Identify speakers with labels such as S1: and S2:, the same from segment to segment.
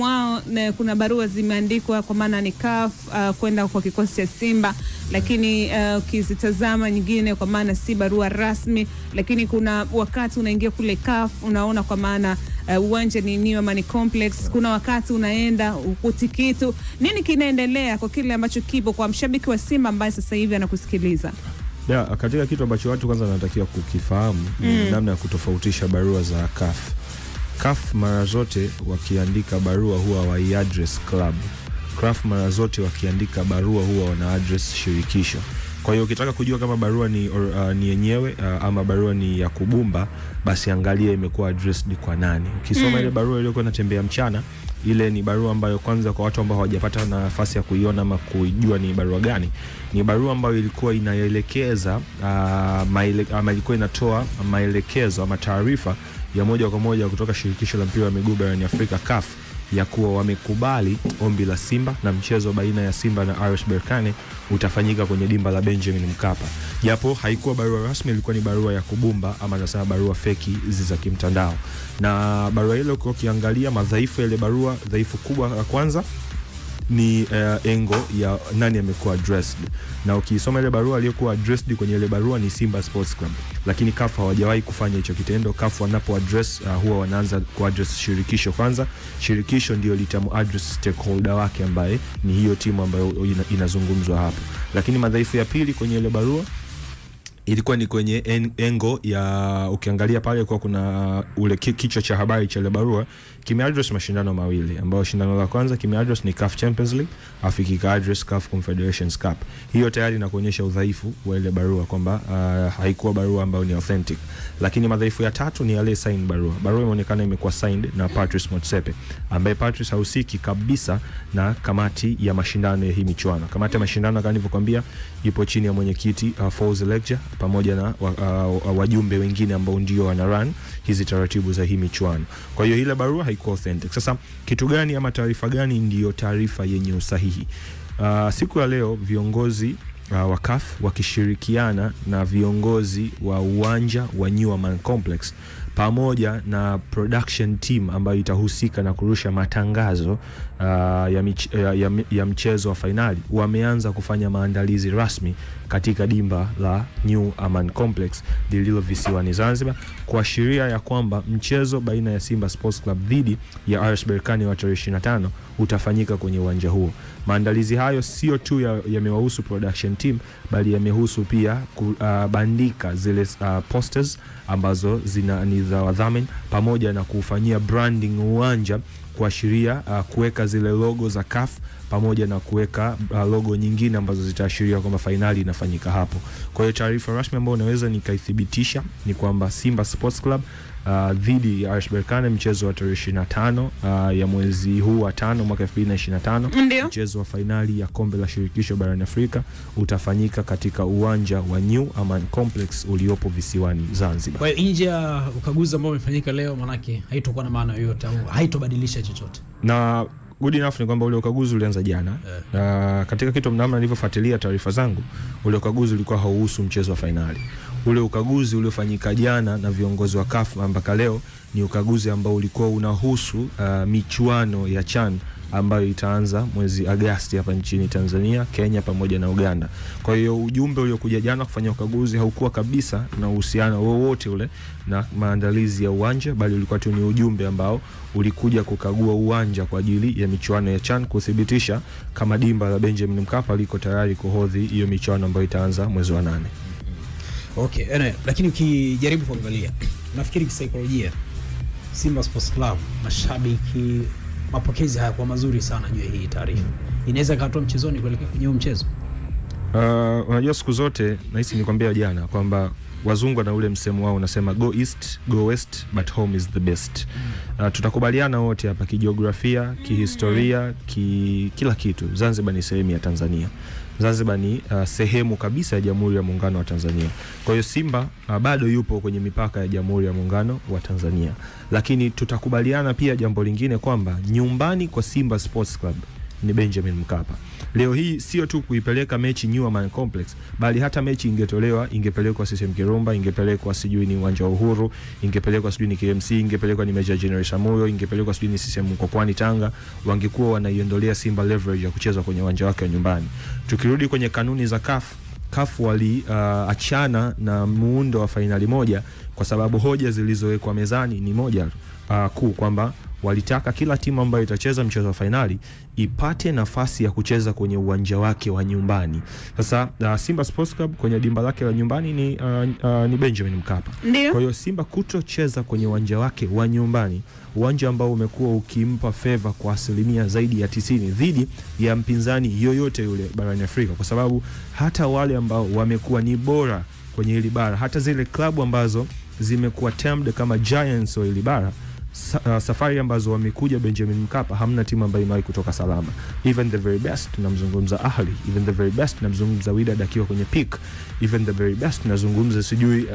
S1: wao kuna barua zimeandikwa kwa maana ni CAF kwenda kwa kikosi cha Simba, lakini ukizitazama nyingine kwa maana si barua rasmi, lakini kuna wakati unaingia kule CAF unaona kwa maana uwanja ni New Amani Complex, kuna wakati unaenda ukuti kitu. Nini kinaendelea kwa kile ambacho kipo kwa mshabiki wa Simba ambaye sasa hivi anakusikiliza?
S2: Katika kitu ambacho watu kwanza wanatakiwa kukifahamu namna ya kutofautisha barua za CAF. CAF mara zote wakiandika barua huwa wai-address club. CAF mara zote wakiandika barua huwa wana-address shirikisho. Kwa hiyo ukitaka kujua kama barua ni yenyewe ama barua ni ya kubumba, basi angalia imekuwa addressed kwa nani. Ukisoma ile barua iliyokuwa inatembea mchana, ile ni barua ambayo kwanza kwa watu ambao hawajapata nafasi ya kuiona ama kujua ni barua gani, ni barua ambayo ilikuwa inaelekeza ama ilikuwa inatoa maelekezo ama taarifa ya moja kwa moja kutoka shirikisho la mpira wa miguu barani Afrika CAF ya kuwa wamekubali ombi la Simba na mchezo baina ya Simba na RS Berkane utafanyika kwenye dimba la Benjamin Mkapa. Japo haikuwa barua rasmi, ilikuwa ni barua ya kubumba ama nasema barua feki za kimtandao. Na barua ile ukiangalia madhaifu ya ile barua, dhaifu kubwa la kwanza ni engo ya nani amekuwa addressed. Na ukisoma ile barua aliyokuwa addressed kwenye ile barua ni Simba Sports Club, lakini CAF hawajawahi kufanya hicho kitendo. CAF wanapo address huwa wanaanza kuaddress shirikisho kwanza. Shirikisho ndio litamu address stakeholder wake ambaye ni hiyo timu ambayo inazungumzwa hapo. Lakini madhaifu ya pili kwenye ile barua ilikuwa ni kwenye engo ya, ukiangalia pale kwa kuna ule kichwa cha habari cha ile barua kimeaddress mashindano mawili, ambayo shindano la kwanza kimeaddress ni CAF Champions League, afiki address CAF Confederations Cup. Hiyo tayari inakuonyesha udhaifu wa ile barua kwamba haikuwa barua ambayo ni authentic. Lakini madhaifu ya tatu ni yale sign barua. Barua imeonekana imekuwa signed na Patrice Motsepe, ambaye Patrice hausiki kabisa na kamati ya mashindano ya hii michuano. Kamati ya mashindano kama nilivyokuambia ipo chini ya mwenyekiti Fauzi Lecture pamoja na wajumbe wengine ambao ndio wana run hizi taratibu za hii michuano. Kwa hiyo ile barua haikuwa authentic. Sasa kitu gani ama taarifa gani ndio taarifa yenye usahihi? Siku ya leo viongozi wa CAF wakishirikiana na viongozi wa uwanja wa New Amani Complex pamoja na production team ambayo itahusika na kurusha matangazo ya mchezo wa finali, wameanza kufanya maandalizi rasmi katika dimba la New Amani Complex lililo visiwani Zanzibar, kuashiria ya kwamba mchezo baina ya Simba Sports Club dhidi ya RS Berkane wa tarehe 25 utafanyika kwenye uwanja huo. Maandalizi hayo sio tu yamewahusu production team, bali yamehusu pia kubandika zile posters ambazo ni za wadhamini, pamoja na kufanyia branding uwanja kuashiria kuweka zile logo za CAF pamoja na kuweka logo nyingine ambazo zitaashiria kwamba finali inafanyika hapo. Kwa hiyo taarifa rasmi ambayo naweza nikaithibitisha ni kwamba Simba Sports Club dhidi ya RS Berkane mchezo wa tarehe 25 ya mwezi huu wa 5 mwaka 2025, mchezo wa finali ya kombe la shirikisho barani Afrika utafanyika katika uwanja wa New Amani Complex uliopo visiwani Zanzibar.
S3: Kwa hiyo nje ya ukaguzi ambao umefanyika leo, manake haitakuwa na maana yoyote au haitobadilisha chochote.
S2: Na good enough ni kwamba ule ukaguzi ulianza jana. Katika kitu namna nilivyofuatilia taarifa zangu, ule ukaguzi ulikuwa hauhusu mchezo wa finali. Ule ukaguzi uliofanyika jana na viongozi wa CAF mpaka leo ni ukaguzi ambao ulikuwa unahusu michuano ya CHAN ambayo itaanza mwezi Agosti hapa nchini Tanzania, Kenya pamoja na Uganda. Kwa hiyo ujumbe uliokuja jana kufanya ukaguzi haukuwa kabisa na uhusiano wowote ule na maandalizi ya uwanja, bali ulikuwa tu ni ujumbe ambao ulikuja kukagua uwanja kwa ajili ya michuano ya CHAN, kuthibitisha kama dimba la Benjamin Mkapa liko tayari kuhodhi hiyo michuano ambayo itaanza mwezi wa 8.
S3: Okay, lakini ukijaribu kuangalia, nafikiri kisaikolojia Simba Sports Club, mashabiki, mapokezi haya kwa mazuri sana juu ya hii taarifa, inaweza katoa mchezoni kuelekea kwenye mchezo.
S2: Unajua siku zote nahisi nikwambia jana kwamba wazungu na ule msemo wao unasema go east, go west, but home is the best. Tutakubaliana wote hapa kijiografia, kihistoria, kila kitu. Zanzibar ni sehemu ya Tanzania. Zanzibar ni sehemu kabisa ya Jamhuri ya Muungano wa Tanzania. Kwa hiyo Simba bado yupo kwenye mipaka ya Jamhuri ya Muungano wa Tanzania. Lakini tutakubaliana pia jambo lingine kwamba nyumbani kwa Simba Sports Club ni Benjamin Mkapa. Leo hii sio tu kuipeleka mechi New Amaan Complex, bali hata mechi ingepelekwa CCM Kirumba, ingepelekwa sijui ni uwanja wa Uhuru, ingepelekwa sijui ni KMC, ingepelekwa ni Meja General Samuyo, ingepelekwa sijui ni CCM Mkokwani Tanga, wangekuwa wanaiondolea Simba leverage ya kucheza kwenye uwanja wake wa nyumbani. Tukirudi kwenye kanuni za CAF wali achana na muundo wa fainali moja kwa sababu hoja zilizowekwa mezani ni moja kuu, kwamba walitaka kila timu ambayo itacheza mchezo wa fainali ipate nafasi ya kucheza kwenye uwanja wake wa nyumbani. Sasa Simba Sports Club kwenye dimba lake la nyumbani ni Benjamin Mkapa. Kwa hiyo Simba kutocheza kwenye uwanja wake wa nyumbani, uwanja ambao umekuwa ukimpa favor kwa asilimia zaidi ya 90 dhidi ya mpinzani yoyote yule barani Afrika, kwa sababu hata wale ambao wamekuwa ni bora kwenye hili bara, hata zile klabu ambazo zimekuwa termed kama giants wa hili bara, safari ambazo wamekuja Benjamin Mkapa, hamna timu ambayo imewahi kutoka salama. Even the very best, tunamzungumza Ahli, even the very best tunamzungumza Wydad akiwa kwenye peak, even the very best tunazungumza sijui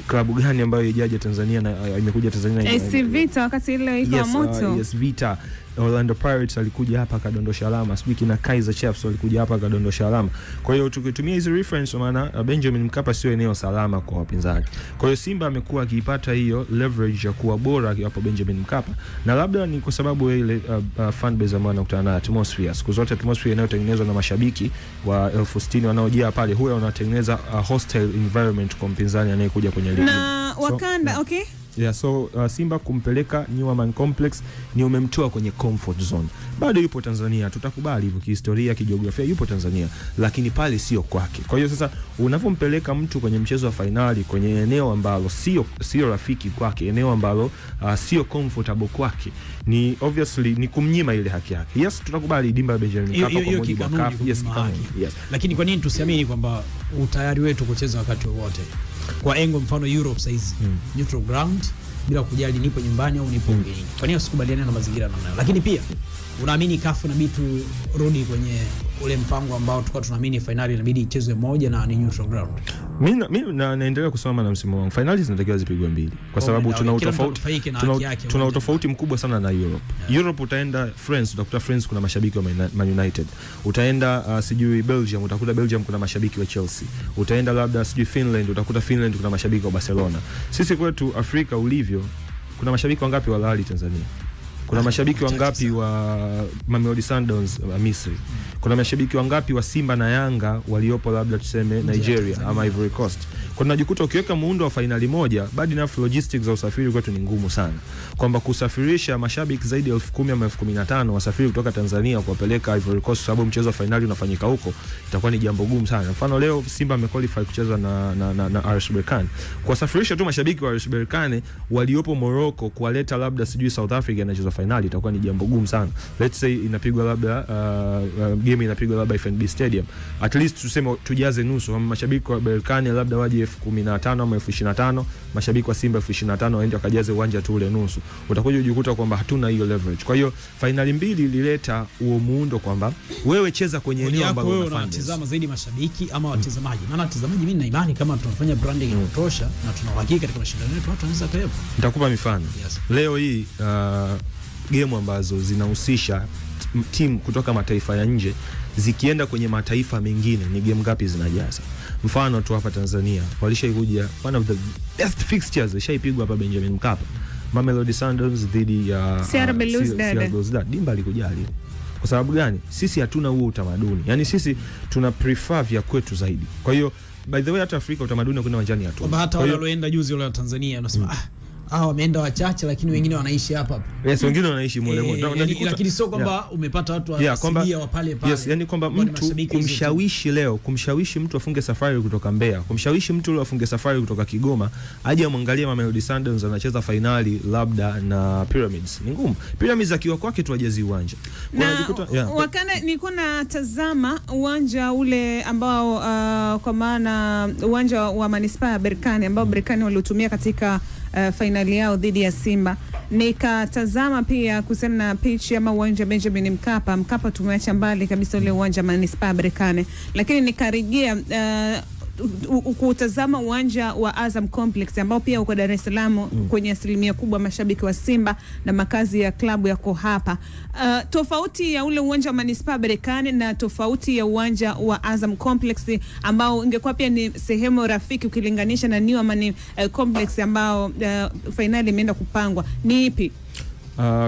S2: klabu gani ambayo ijaje Tanzania na imekuja Tanzania,
S1: AC Vita wakati ile iko moto.
S2: Yes, Vita. Orlando Pirates alikuja hapa akadondosha alama, sijui kina Kaizer Chiefs walikuja hapa akadondosha alama. Kwa hiyo tukitumia hizo reference, maana Benjamin Mkapa sio eneo salama kwa wapinzani. Kwa hiyo Simba amekuwa akipata hiyo leverage ya kuwa bora hapo Benjamin Mkapa, na labda ni kwa sababu ile fan base ambayo anakutana na atmosphere. Siku zote atmosphere inayotengenezwa na mashabiki wa 60,000 wanaojia pale, huwa wanatengeneza hostile environment kwa mpinzani anayekuja kwenye ligi.
S1: Na Wakanda, okay?
S2: Yeah, so Simba kumpeleka New Amaan Complex ni umemtoa kwenye comfort zone. Bado yupo Tanzania, tutakubali hivyo, kihistoria, kijiografia yupo Tanzania, lakini pale sio kwake. Kwa hiyo sasa unavompeleka mtu kwenye mchezo wa finali kwenye eneo ambalo sio rafiki kwake, eneo ambalo sio comfortable kwake, ni obviously ni kumnyima ile haki yake. Yes, tutakubali dimba la Benjamin Mkapa kwa mujibu wa CAF. Yes,
S3: yes. Lakini kwa nini tusiamini kwamba utayari wetu kucheza wakati wowote kwa engo mfano Europe size neutral ground, bila kujali nipo nyumbani au nipo ugenini? Kwa nini usikubaliane na mazingira namna hiyo? Lakini pia unaamini CAF inabidi turudi kwenye ule mpango ambao tulikuwa tunaamini finali inabidi ichezwe moja na ni neutral ground?
S2: Mimi naendelea kusoma na msimu wangu, finali zinatakiwa zipigwe mbili kwa sababu tuna utofauti mkubwa sana na Europe. Europe utaenda France, utakuta France kuna mashabiki wa Man United. Utaenda sijui Belgium, utakuta Belgium kuna mashabiki wa Chelsea. Utaenda labda sijui Finland, utakuta Finland kuna mashabiki wa Barcelona. Sisi kwetu Afrika ulivyo, kuna mashabiki wangapi wa Al Ahly Tanzania? Kuna mashabiki wangapi wa Mamelodi Sundowns Misri? Kuna mashabiki wangapi wa Simba na Yanga waliopo labda tuseme Nigeria ama Ivory Coast? Kwa najikuta ukiweka muundo wa finali moja, bado na logistics za usafiri kwetu ni ngumu sana. Kwamba kusafirisha mashabiki zaidi ya 10,000 ama 15,000 wasafiri kutoka Tanzania kuwapeleka Ivory Coast sababu mchezo wa finali unafanyika huko, itakuwa ni jambo gumu sana. Mfano leo Simba amequalify kucheza na RS Berkane. Kuwasafirisha tu mashabiki wa RS Berkane waliopo Morocco kuwaleta labda sijui South Africa na mchezo finali itakuwa ni jambo gumu sana. Let's say inapigwa labda game inapigwa labda FNB Stadium, at least tuseme tujaze nusu, mashabiki wa Berkane labda waje 15,000 ama 25,000, mashabiki wa Simba 25,000 waende wakajaze uwanja tu ule nusu. Utakuja kujikuta kwamba hatuna hiyo leverage. Kwa hiyo finali mbili ilileta huo muundo kwamba wewe cheza kwenye eneo ambalo
S3: unatazama zaidi mashabiki ama watazamaji. Maana watazamaji mimi na imani kama tunafanya branding inatosha na tuna uhakika katika mashindano yetu watu wanaweza kuepo.
S2: Nitakupa mifano. Yes. Leo hii game ambazo zinahusisha timu kutoka mataifa ya nje zikienda kwenye mataifa mengine ni game ngapi zinajaza? Mfano tu hapa Tanzania walishaikuja one of the best fixtures ishaipigwa hapa Benjamin Mkapa, Mamelodi Sundowns dhidi ya
S1: CR Belouizdad.
S2: Dimba likujali. Kwa sababu gani? Sisi hatuna huo utamaduni. Yaani sisi tuna prefer vya kwetu zaidi. Kwa hiyo by the way hata Afrika utamaduni kuna uwanjani hatuna.
S3: Kwa hata wale walioenda juzi wale wa Tanzania wanasema wameenda wachache lakini wengine wanaishi hapa.
S2: Yes, wengine wanaishi mule.
S3: Lakini sio kwamba umepata watu asilia wa pale pale.
S2: Yes, yani kwamba mtu kumshawishi mtu afunge safari kutoka Mbeya, kumshawishi mtu yule afunge safari kutoka Kigoma aje amwangalie Mamelodi Sundowns anacheza finali labda na Pyramids. Ni ngumu. Pyramids akiwa kwake tu ajazi uwanja.
S1: Wakana niko na tazama uwanja ule ambao kwa maana uwanja wa Manispaa ya Berkane ambao Berkane waliotumia katika finali yao dhidi ya Simba. Nikatazama pia kuhusiana na pitch ama uwanja Benjamin Mkapa tumeacha mbali kabisa ule uwanja Manispaa Berkane, lakini nikarejea kutazama uwanja wa Azam Complex ambao pia uko Dar es Salaam, kwenye asilimia kubwa mashabiki wa Simba na makazi ya klabu yako hapa. Tofauti ya ule uwanja wa Manispaa Berkane na tofauti ya uwanja wa Azam Complex ambao ingekuwa pia ni sehemu rafiki ukilinganisha na New Amani Complex ambao finali imeenda kupangwa, ni ipi?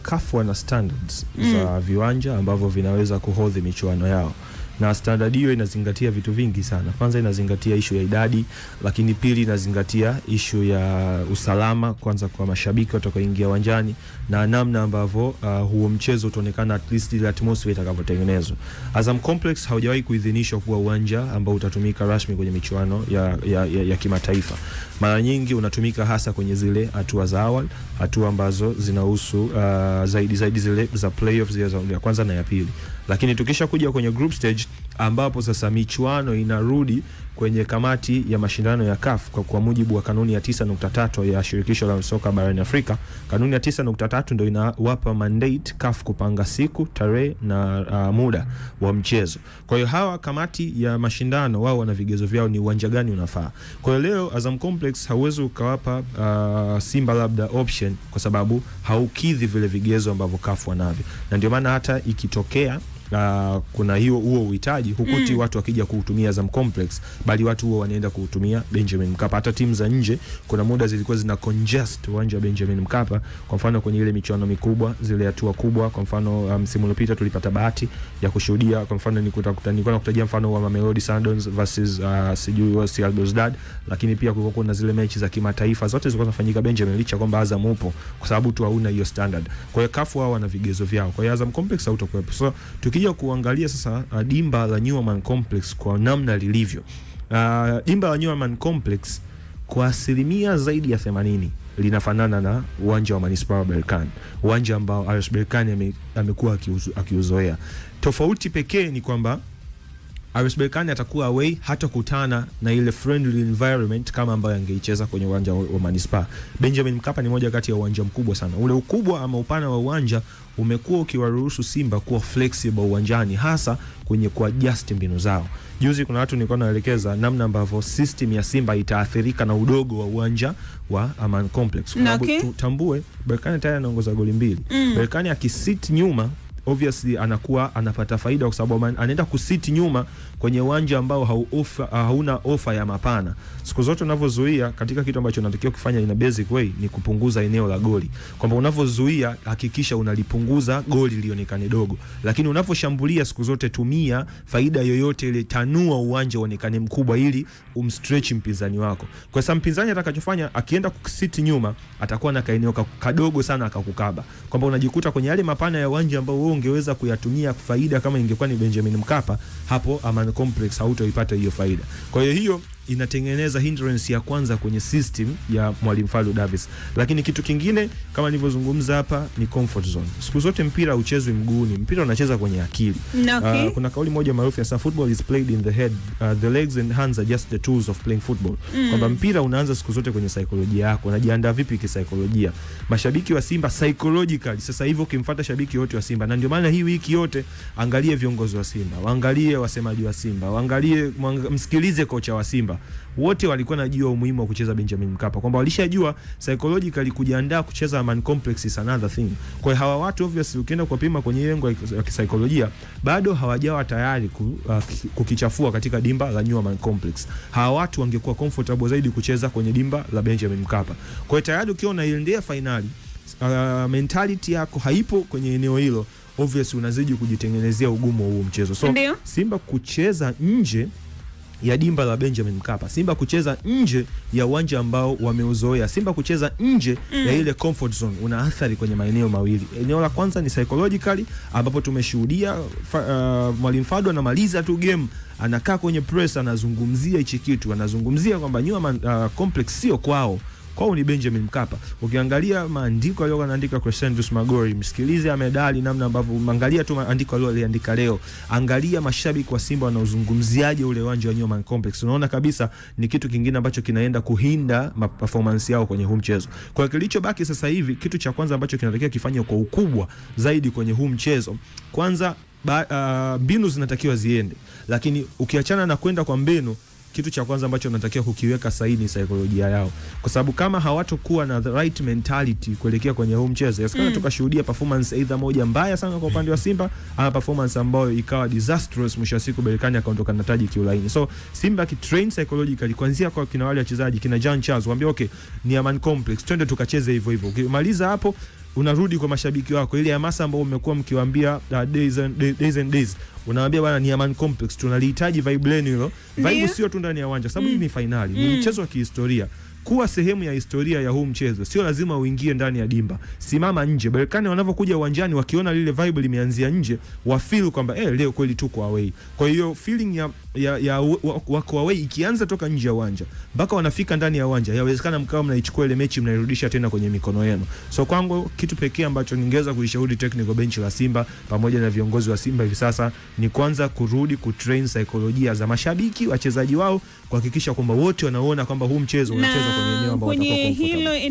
S2: CAF wana standards za viwanja ambavyo vinaweza kuhodhi michuano yao, na standard hiyo inazingatia vitu vingi sana. Kwanza inazingatia issue ya idadi, lakini pili inazingatia issue ya usalama kwanza kwa mashabiki watakaoingia uwanjani, na namna ambavyo huo mchezo utaonekana, at least ile atmosphere itakavyotengenezwa. Azam Complex haujawahi kuidhinishwa kuwa uwanja ambao utatumika rasmi kwenye michuano ya kimataifa. Mara nyingi unatumika hasa kwenye zile hatua za awali, hatua ambazo zinahusu zaidi zile za playoffs ya kwanza na ya pili. Lakini tukisha kuja kwenye group stage ambapo sasa michuano inarudi kwenye kamati ya mashindano ya CAF kwa mujibu wa kanuni ya 9.3 ya shirikisho la soka barani Afrika. Kanuni ya 9.3 ndio inawapa mandate CAF kupanga siku, tarehe na muda wa mchezo. Kwa hiyo hawa kamati ya mashindano wao wana vigezo vyao, ni uwanja gani unafaa. Kwa hiyo leo Azam Complex hauwezi ukawapa Simba labda option kwa sababu haukidhi vile vigezo ambavyo CAF wanavyo. Na ndio maana hata ikitokea kuna huo uhitaji, hukuti watu wakija kutumia Azam Complex, bali watu huo wanaenda kutumia Benjamin Mkapa. Hata timu za nje kuna muda zilikuwa zina congest uwanja wa Benjamin Mkapa, kwa mfano kwenye ile michuano mikubwa, zile hatua kubwa. Kwa mfano msimu uliopita tulipata bahati ya kushuhudia, kwa mfano nilikuwa nakutajia mfano wa Mamelodi Sundowns versus Real Belouizdad, lakini pia kulikuwa kuna zile mechi za kimataifa zote zilikuwa zinafanyika Benjamin, licha kwamba Azam upo, kwa sababu tu hauna hiyo standard. Kwa hiyo CAF wao wana vigezo vyao, kwa hiyo Azam Complex hautakuwepo. So tukija kuangalia sasa dimba la New Aman Complex kwa namna lilivyo, dimba la New Aman Complex kwa asilimia zaidi ya 80 linafanana na uwanja wa Manispaa Berkane, uwanja ambao RS Berkane amekuwa akiuzoea. Tofauti pekee ni kwamba RS Berkane atakuwa away, hata kutana na ile friendly environment kama ambayo angeicheza kwenye uwanja wa Manispaa. Benjamin Mkapa ni moja kati ya uwanja mkubwa sana. Ule ukubwa ama upana wa uwanja umekuwa ukiwaruhusu Simba kuwa flexible uwanjani, hasa kwenye kuadjust mbinu zao. Juzi kuna watu nilikuwa naelekeza namna ambavyo system ya Simba itaathirika na udogo wa uwanja wa Aman Complex. Tutambue Berkane tayari anaongoza goli 2. Berkane akisit nyuma obviously anakuwa anapata faida, kwa sababu anaenda kusiti nyuma kwenye uwanja ambao hauna ofa ya mapana. Siku zote unavozuia katika kitu ambacho unatakiwa kufanya in a basic way ni kupunguza eneo la goli. Kwamba unavozuia hakikisha unalipunguza goli lionekane dogo. Lakini unaposhambulia siku zote tumia faida yoyote ile, tanua uwanja uonekane mkubwa ili umstretch mpinzani wako. Kwa sababu mpinzani atakachofanya akienda kusiti nyuma atakuwa na kaeneo kadogo sana akakukaba. Kwamba unajikuta kwenye yale mapana ya uwanja ambao ungeweza kuyatumia faida kama ingekuwa ni Benjamin Mkapa, hapo Aman Complex hautoipata hiyo faida. Kwa hiyo inatengeneza hindrance ya kwanza kwenye system ya Mwalimu Fadlu Davis. Lakini kitu kingine kama nilivyozungumza hapa ni comfort zone. Siku zote mpira uchezwi mguuni, mpira unacheza kwenye akili. Kuna kauli moja maarufu ya football is played in the head, the legs and hands are just the tools of playing football. Kwamba mpira unaanza siku zote kwenye saikolojia yako, unajiandaa vipi kisaikolojia. Mashabiki wa Simba psychologically sasa hivi ukimfuata shabiki yote wa Simba, na ndio maana hii wiki yote angalie viongozi wa Simba, waangalie wasemaji wa Simba, waangalie msikilize kocha wa Simba, wote walikuwa najua umuhimu wa kucheza Benjamin Mkapa, kwamba walishajua psychologically kujiandaa kucheza Aman Complex is another thing. Kwa hiyo hawa watu obviously ukienda kupima kwenye lengo ya kisaikolojia bado hawajawa tayari kukichafua katika dimba la New Aman Complex. Hawa watu wangekuwa comfortable zaidi kucheza kwenye dimba la Benjamin Mkapa. Kwa hiyo tayari ukiona unaendea finali, mentality yako haipo kwenye eneo hilo, obviously unazidi kujitengenezea ugumu wa huo mchezo. So Simba kucheza nje ya dimba la Benjamin Mkapa, Simba kucheza nje ya uwanja ambao wameuzoea, Simba kucheza nje ya ile comfort zone, una athari kwenye maeneo mawili. Eneo la kwanza ni psychologically, ambapo tumeshuhudia Mwalimu Fadlu anamaliza tu game, anakaa kwenye press, anazungumzia hichi kitu, anazungumzia kwamba New Aman Complex sio kwao, kwao ni Benjamin Mkapa. Ukiangalia maandiko aliyokuwa anaandika Crescentus Magori, msikilize amedali namna ambavyo, angalia tu maandiko aliyoandika leo, angalia mashabiki wa Simba wanaozungumziaje ule uwanja wa New Aman Complex, unaona kabisa ni kitu kingine ambacho kinaenda kuhinda performance yao kwenye huu mchezo. Kwa kilichobaki sasa hivi, kitu cha kwanza ambacho kinatakiwa kifanywe kwa ukubwa zaidi kwenye huu mchezo, kwanza mbinu zinatakiwa ziende, lakini ukiachana na kwenda kwa mbinu, kitu cha kwanza ambacho natakiwa kukiweka saini saikolojia yao, kwa sababu kama hawatokuwa na the right mentality kuelekea kwenye huu mchezo, yasikana tukashuhudia performance either moja mbaya sana kwa upande wa Simba ama performance ambayo ikawa disastrous, mwisho wa siku Berkane akaondoka na taji kiulaini. So Simba kitrain psychologically kuanzia kwa kina wale wachezaji kina Jean Charles, waambie okay, ni Aman Complex, twende tukacheze hivyo hivyo. Ukimaliza hapo unarudi kwa mashabiki wako, ile hamasa ambayo umekuwa mkiwaambia days and days, unawaambia bwana ni Aman Complex, tunalihitaji vibe lenu hilo. Vibe sio tu ndani ya uwanja, sababu hii ni finali, ni mchezo wa kihistoria. Kuwa sehemu ya historia ya huu mchezo, sio lazima uingie ndani ya dimba. Simama nje. Berkane wanavyokuja uwanjani wakiona lile vibe limeanzia nje, wa feel kwamba leo kweli tuko away. Kwa hiyo feeling ya wako away ikianza toka nje ya uwanja mpaka wanafika ndani ya uwanja, yawezekana mkao mnaichukua ile mechi mnairudisha tena kwenye mikono yenu. So kwangu kitu pekee ambacho ningeweza kuishauri technical bench la Simba pamoja na viongozi wa Simba hivi sasa ni kwanza kurudi kutrain saikolojia za mashabiki, wachezaji wao, kuhakikisha kwamba wote wanaona kwamba huu mchezo unachezwa kwenye eneo ambalo watakuwa comfortable.